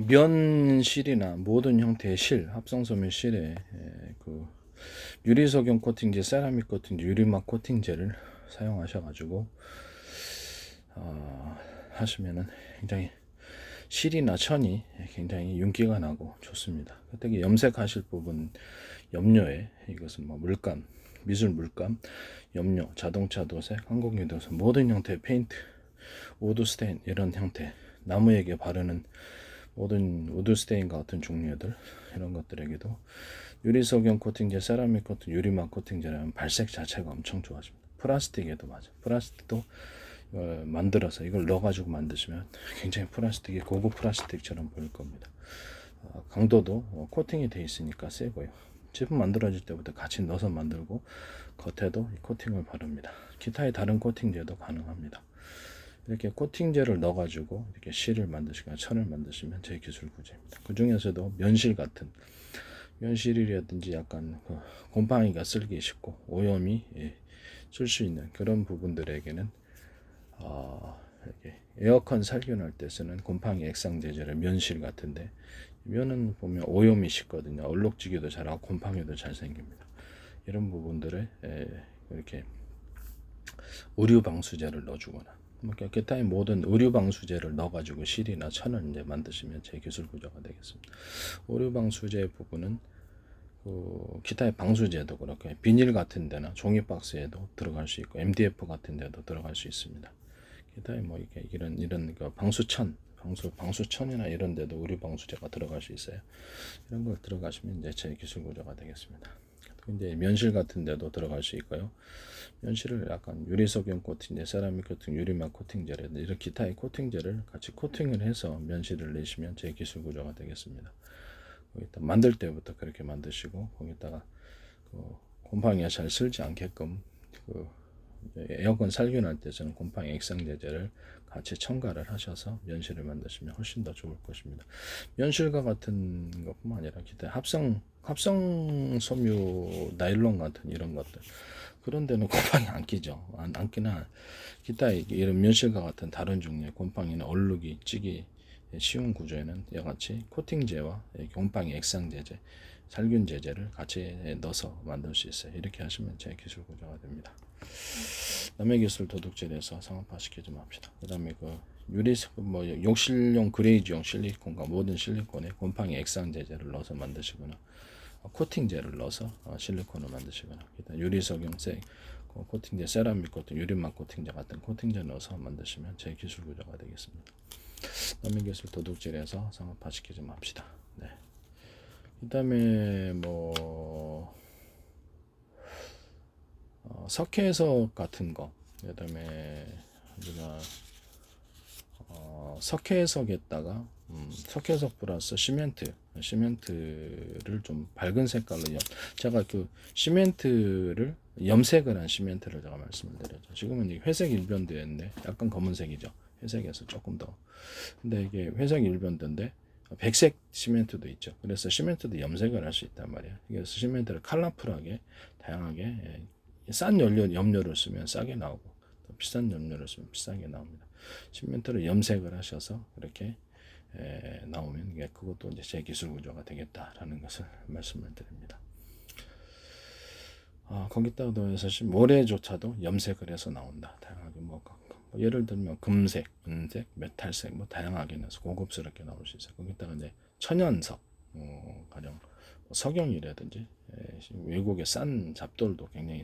면실이나 모든 형태의 실, 합성섬유 실에 그 유리석용 코팅제, 세라믹 코팅제, 유리막 코팅제를 사용하셔가지고 하시면은 굉장히 실이나 천이 굉장히 윤기가 나고 좋습니다. 특히 염색하실 부분 염료에 이것은 뭐 물감, 미술 물감, 염료, 자동차 도색, 항공기 도색, 모든 형태의 페인트, 우드 스테인 이런 형태, 나무에게 바르는 모든 우드 스테인과 같은 종류들 이런 것들에게도 유리석용 코팅제, 세라믹 코팅, 유리막 코팅제라면 발색 자체가 엄청 좋아집니다. 플라스틱에도 맞아. 플라스틱도 만들어서 이걸 넣어가지고 만드시면 굉장히 플라스틱이 고급 플라스틱처럼 보일 겁니다. 강도도 코팅이 돼 있으니까 세고요. 제품 만들어질 때부터 같이 넣어서 만들고 겉에도 코팅을 바릅니다. 기타의 다른 코팅제도 가능합니다. 이렇게 코팅제를 넣어가지고 이렇게 실을 만드시거나 천을 만드시면 제 기술 구조입니다. 그 중에서도 면실 같은 면실이라든지 약간 곰팡이가 쓸기 쉽고 오염이 쓸 수 있는 그런 부분들에게는 이렇게 에어컨 살균할 때 쓰는 곰팡이 액상 제제를 면실 같은데 면은 보면 오염이 쉽거든요. 얼룩지기도 잘하고 곰팡이도 잘 생깁니다. 이런 부분들에 이렇게 의류 방수제를 넣어주거나 뭐 기타의 모든 의류 방수제를 넣어가지고 실이나 천을 이제 만드시면 제 기술 구조가 되겠습니다. 의류 방수제 부분은 그 기타의 방수제도 그렇게 비닐 같은 데나 종이 박스에도 들어갈 수 있고 MDF 같은 데도 들어갈 수 있습니다. 기타의 뭐 이렇게 이런 그 방수천이나 이런 데도 의류 방수제가 들어갈 수 있어요. 이런 걸 들어가시면 이제 제 기술 구조가 되겠습니다. 이제 면실 같은 데도 들어갈 수 있고요. 면실을 약간 유리석용 코팅제, 세라믹 코팅, 유리막 코팅제라든지 이런 기타의 코팅제를 같이 코팅을 해서 면실을 내시면 제 기술 구조가 되겠습니다. 거기다 만들 때부터 그렇게 만드시고 거기다가 그 곰팡이가 잘 쓸지 않게끔 그 에어컨 살균할 때 저는 곰팡이 액상제제를 같이 첨가를 하셔서 면실을 만드시면 훨씬 더 좋을 것입니다. 면실과 같은 것뿐만 아니라 기타 합성 섬유 나일론 같은 이런 것들 그런 데는 곰팡이 안 끼죠. 안 끼나 기타 이런 면실과 같은 다른 종류의 곰팡이나 얼룩이 찌기 쉬운 구조에는 이와 같이 코팅제와 곰팡이 액상제제, 살균제제를 같이 넣어서 만들 수 있어요. 이렇게 하시면 제 기술 구조가 됩니다. 남의 기술 도둑질해서 상업화시키지 좀 합시다. 그 다음에 그 유리 뭐 욕실용 그레이즈용 실리콘과 모든 실리콘에 곰팡이 액상제제를 넣어서 만드시거나 코팅제를 넣어서 실리콘을 만드시거나 유리석용색 코팅제, 세라믹 코팅, 유리막 코팅제 같은 코팅제 넣어서 만드시면 제 기술 구조가 되겠습니다. 남의 기술 도둑질해서 상업화시키지 맙시다. 네. 그다음에 뭐 석회석 같은 거, 그다음에 우리가 석회석에다가 석회석 플러스 시멘트를 좀 밝은 색깔로 제가 그 시멘트를 염색을 한 시멘트를 제가 말씀을 드렸죠. 지금은 회색 일변도였는데 약간 검은색이죠. 회색에서 조금 더. 근데 이게 회색 일변도인데 백색 시멘트도 있죠. 그래서 시멘트도 염색을 할 수 있단 말이에요. 그래서 시멘트를 컬러풀하게 다양하게 싼 염료를 쓰면 싸게 나오고 또 비싼 염료를 쓰면 비싸게 나옵니다. 시멘트를 염색을 하셔서 그렇게 나오면 그것도 이제 제 기술 구조가 되겠다라는 것을 말씀을 드립니다. 거기다가 더해서 모래조차도 염색을 해서 나온다. 다양하게 뭐 예를 들면 금색, 은색, 메탈색 뭐 다양하게 나서 고급스럽게 나올 수 있어요. 거기다가 이제 천연석, 가령 석영이라든지 외국의 싼 잡돌도 굉장히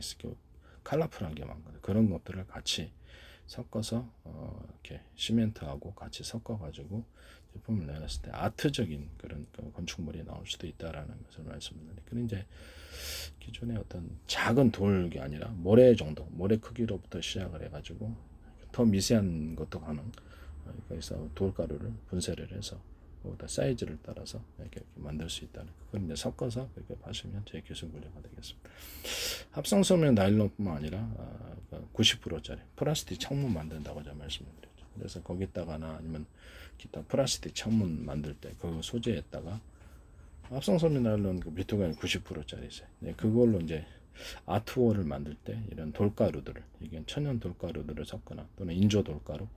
컬러풀하게 만든 그런 것들을 같이 섞어서 이렇게 시멘트하고 같이 섞어가지고 제품을 내놨을 때 아트적인 그런 건축물이 나올 수도 있다라는 것을 말씀드립니다. 그런 이제 기존의 어떤 작은 돌이 아니라 모래 정도, 모래 크기로부터 시작을 해가지고 더 미세한 것도 가능. 그래서 돌가루를 분쇄를 해서 거기다 사이즈를 따라서 이렇게 만들 수 있다는 그걸 이제 섞어서 그렇게 하시면 제 기술 분야가 되겠습니다. 합성섬유 나일론뿐만 아니라 90%짜리 플라스틱 창문 만든다고 제가 말씀드렸죠. 그래서 거기다가나 아니면 기타 플라스틱 창문 만들 때 그 소재에다가 합성섬유 나일론 그 미토가 90%짜리 있어요. 그걸로 이제 아트월을 만들 때 이런 돌가루들을, 이게 천연 돌가루들을 섞거나 또는 인조 돌가루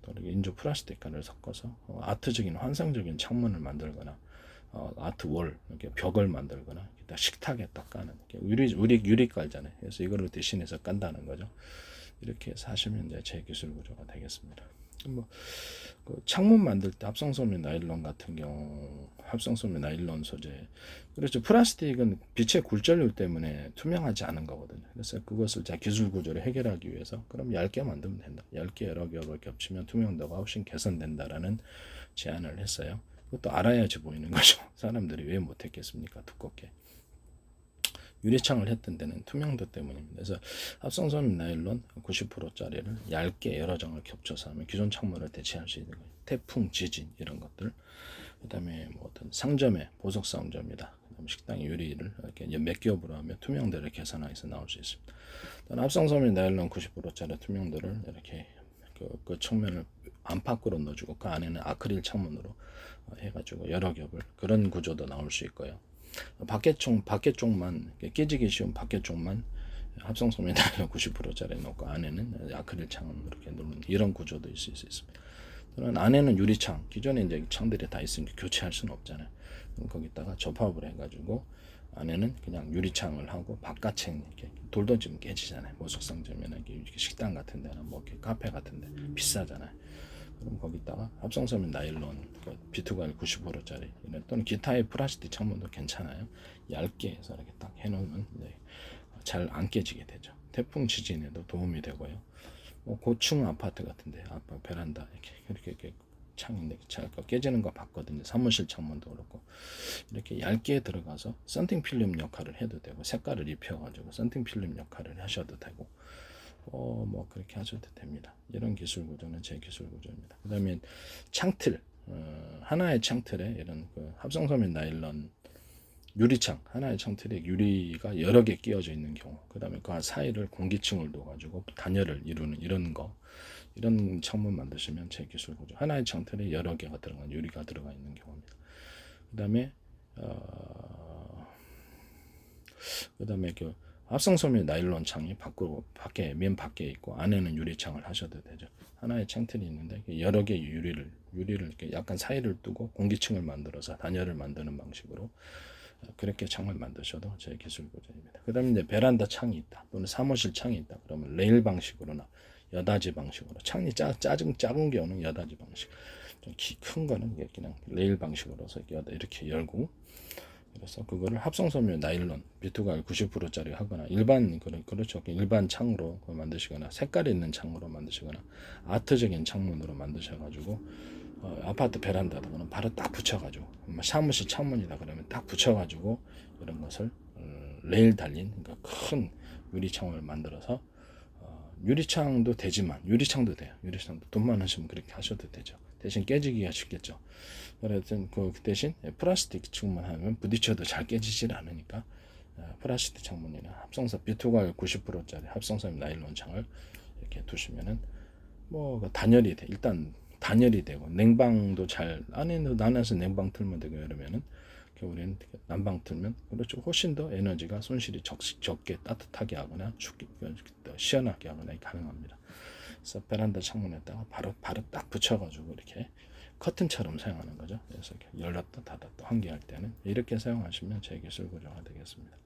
또는 인조 플라스틱가루를 섞어서 아트적인 환상적인 창문을 만들거나 아트월, 이렇게 벽을 만들거나 식탁에 딱 까는, 유리 깔잖아요. 그래서 이거를 대신해서 깐다는 거죠. 이렇게 해서 하시면 이제 제 기술 구조가 되겠습니다. 그 창문 만들 때 합성섬유 나일론 같은 경우, 합성섬유 나일론 소재, 그렇죠. 플라스틱은 빛의 굴절률 때문에 투명하지 않은 거거든요. 그래서 그것을 자 기술 구조를 해결하기 위해서 그럼 얇게 만들면 된다. 얇게 여러 겹을 겹치면 투명도가 훨씬 개선된다라는 제안을 했어요. 그것도 알아야지 보이는 거죠. 사람들이 왜 못했겠습니까? 두껍게. 유리창을 했던 데는 투명도 때문입니다. 그래서 합성섬유 나일론 90%짜리를 얇게 여러 장을 겹쳐서 하면 기존 창문을 대체할 수 있는 거예요. 태풍, 지진 이런 것들. 그다음에 뭐 어떤 상점의 보석 상점이다. 그다음 식당 유리를 이렇게 몇 겹으로 하면 투명도를 개선해서 나올 수 있습니다. 합성섬유 나일론 90%짜리 투명도를 이렇게 그 측면을 안팎으로 넣어주고 그 안에는 아크릴 창문으로 해가지고 여러 겹을, 그런 구조도 나올 수 있고요. 밖에 쪽만 깨지기 쉬운 밖에 쪽만 합성섬유 나일론 90%짜리 넣고 안에는 아크릴 창을 이렇게 누르는 이런 구조도 있을 수 있습니다. 또는 안에는 유리창, 기존에 이제 창들이 다 있으니까 교체할 수는 없잖아요. 그럼 거기다가 접합을 해가지고 안에는 그냥 유리창을 하고 바깥에 이렇게 돌도 지금 깨지잖아요. 뭐 속상점이나 이렇게 식당 같은 데나 뭐 이렇게 카페 같은 데 비싸잖아요. 그럼 거기다가 합성섬유 나일론 B2가 90%짜리 또는 기타의 플라스틱 창문도 괜찮아요. 얇게 해서 이렇게 딱 해놓으면 잘 안 깨지게 되죠. 태풍 지진에도 도움이 되고요. 뭐 고층 아파트 같은데 아빠 베란다 이렇게 창인데 잘 깨지는 거 봤거든요. 사무실 창문도 그렇고 이렇게 얇게 들어가서 썬팅 필름 역할을 해도 되고 색깔을 입혀가지고 썬팅 필름 역할을 하셔도 되고 뭐 그렇게 하셔도 됩니다. 이런 기술 구조는 제 기술 구조입니다. 그다음에 창틀, 하나의 창틀에 이런 그 합성섬유 나일론 유리창, 하나의 창틀에 유리가 여러 개 끼워져 있는 경우, 그다음에 그 사이를 공기층을 둬가지고 단열을 이루는 이런 창문 만드시면 제 기술 구조. 하나의 창틀에 여러 개가 들어간 유리가 들어가 있는 경우입니다. 그다음에 그 합성섬유 나일론 창이 맨 밖에 있고 안에는 유리창을 하셔도 되죠. 하나의 창틀이 있는데 여러 개의 유리를 이렇게 약간 사이를 두고 공기층을 만들어서 단열을 만드는 방식으로 그렇게 창을 만드셔도 제 기술 구조입니다. 그다음에 이제 베란다 창이 있다 또는 사무실 창이 있다 그러면 레일 방식으로나 여닫이 방식으로, 창이 작은 경우는 여닫이 방식, 좀 큰 거는 그냥 레일 방식으로서 이렇게 열고, 그래서 그거를 합성섬유 나일론 B2가 90%짜리 하거나 그렇죠. 일반 창으로 만드시거나 색깔 있는 창으로 만드시거나 아트적인 창문으로 만드셔가지고 아파트 베란다다 그러면 바로 딱 붙여가지고, 사무실 창문이다 그러면 딱 붙여가지고 이런 것을 레일 달린 그러니까 큰 유리창을 만들어서 유리창도 되지만 유리창도 돼요. 유리창도 돈만 하시면 그렇게 하셔도 되죠. 대신 깨지기가 쉽겠죠. 그래서 그 대신 플라스틱 창문 하면 부딪혀도 잘 깨지질 않으니까 플라스틱 창문이나 합성섬 B2가 90%짜리 합성섬 나일론 창을 이렇게 두시면은 뭐 단열이 돼. 일단 단열이 되고 냉방도 잘 안에서 냉방 틀면 되고 이러면은 겨울에는 난방 틀면 그렇죠. 훨씬 더 에너지가 손실이 적게 따뜻하게 하거나 시원하게 하거나 가능합니다. 그래서 베란다 창문에다가 바로 딱 붙여가지고 이렇게 커튼처럼 사용하는 거죠. 그래서 열렸다 닫았다 환기할 때는 이렇게 사용하시면 제 기술 구조가 되겠습니다.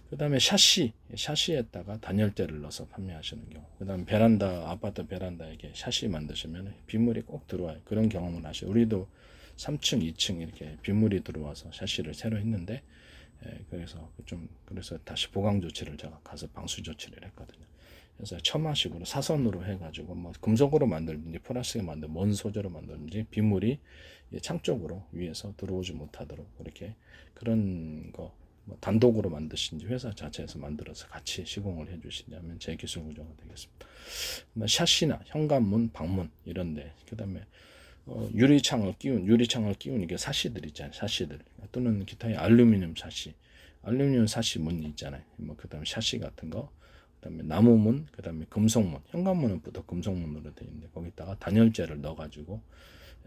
그 다음에 샤시에다가 단열재를 넣어서 판매하시는 경우, 그 다음에 아파트 베란다에 샤시 만드시면 빗물이 꼭 들어와요. 그런 경험을 하시죠. 우리도 3층, 2층 이렇게 빗물이 들어와서 샤시를 새로 했는데, 그래서 다시 보강 조치를 제가 가서 방수 조치를 했거든요. 그래서 처마식으로 사선으로 해가지고 뭐 금속으로 만들든지 플라스틱 만든 먼 소재로 만들든지 빗물이 창 쪽으로 위에서 들어오지 못하도록 그렇게 그런 거 뭐 단독으로 만드신지 회사 자체에서 만들어서 같이 시공을 해주시냐면 제 기술 구조가 되겠습니다. 샤시나 현관문, 방문 이런데, 그다음에 유리창을 끼운 이게 사시들 있잖아요. 사시들 또는 기타의 알루미늄 사시 문이 있잖아요. 뭐 그다음에 샤시 같은 거, 그다음에 나무문, 그다음에 금속문, 현관문은 보통 금속문으로 되어 있는데 거기다가 단열재를 넣어가지고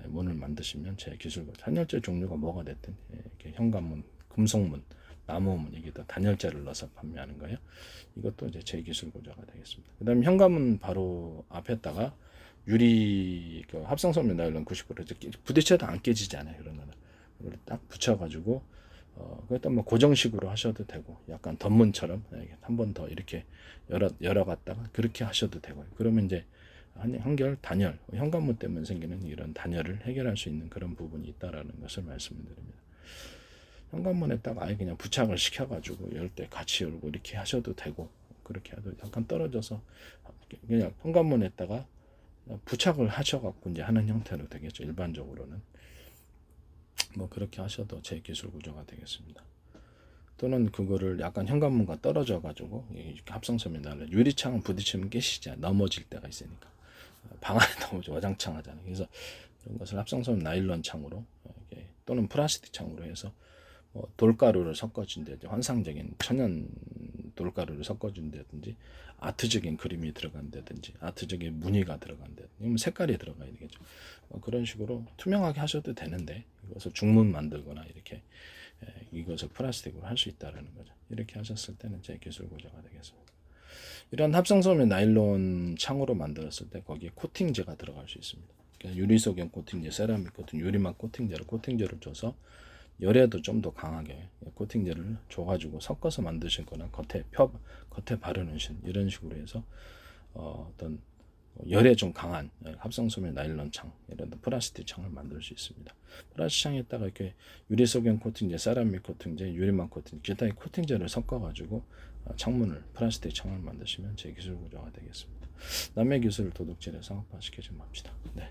문을 만드시면 제 기술과 단열재 종류가 뭐가 됐든 이렇게 현관문, 금속문, 나무문 이게도 단열재를 넣어서 판매하는 거예요. 이것도 이제 제 기술 구조가 되겠습니다. 그다음 현관문 바로 앞에다가 유리 그 합성섬유 나일론 90% 부딪혀도 안 깨지잖아요. 그런 거는 이걸 딱 붙여가지고 그것도 뭐 고정식으로 하셔도 되고 약간 덧문처럼 한 번 더 이렇게 열어갔다가 그렇게 하셔도 되고요. 그러면 이제 한결 단열 현관문 때문에 생기는 이런 단열을 해결할 수 있는 그런 부분이 있다라는 것을 말씀드립니다. 현관문에다가 아예 그냥 부착을 시켜가지고 열 때 같이 열고 이렇게 하셔도 되고 그렇게 해도 약간 떨어져서 그냥 현관문에다가 부착을 하셔갖고 이제 하는 형태로 되겠죠. 일반적으로는 뭐 그렇게 하셔도 제 기술 구조가 되겠습니다. 또는 그거를 약간 현관문과 떨어져 가지고 합성섬유 나일론 유리창은 부딪히면 깨시지 넘어질 때가 있으니까 방 안에 넘어져 와장창 하잖아요. 그래서 그런 것을 합성섬유 나일론 창으로 또는 플라스틱 창으로 해서 돌가루를 섞어준다든지 환상적인 천연 돌가루를 섞어준다든지 아트적인 그림이 들어간다든지 아트적인 무늬가 들어간다든지 색깔이 들어가야 되겠죠. 그런 식으로 투명하게 하셔도 되는데 이것을 중문 만들거나 이렇게 이것을 플라스틱으로 할 수 있다는 거죠. 이렇게 하셨을 때는 제 기술 구조가 되겠습니다. 이런 합성섬유 나일론 창으로 만들었을 때 거기에 코팅제가 들어갈 수 있습니다. 그러니까 유리소견 코팅제, 세라믹 코팅, 유리막 코팅제를 줘서 열에도 좀 더 강하게 코팅제를 줘가지고 섞어서 만드실 거나 겉에 바르는 이런 식으로 해서 어떤 열에 좀 강한 합성섬유 나일론 창, 이런 플라스틱 창을 만들 수 있습니다. 플라스틱 창에다가 이렇게 유리소견 코팅제, 세라믹 코팅제, 유리막 코팅제, 기타의 코팅제를 섞어가지고 창문을 플라스틱 창을 만드시면 제 기술 구조가 되겠습니다. 남의 기술을 도둑질해서 상업화 시키지 맙시다. 네.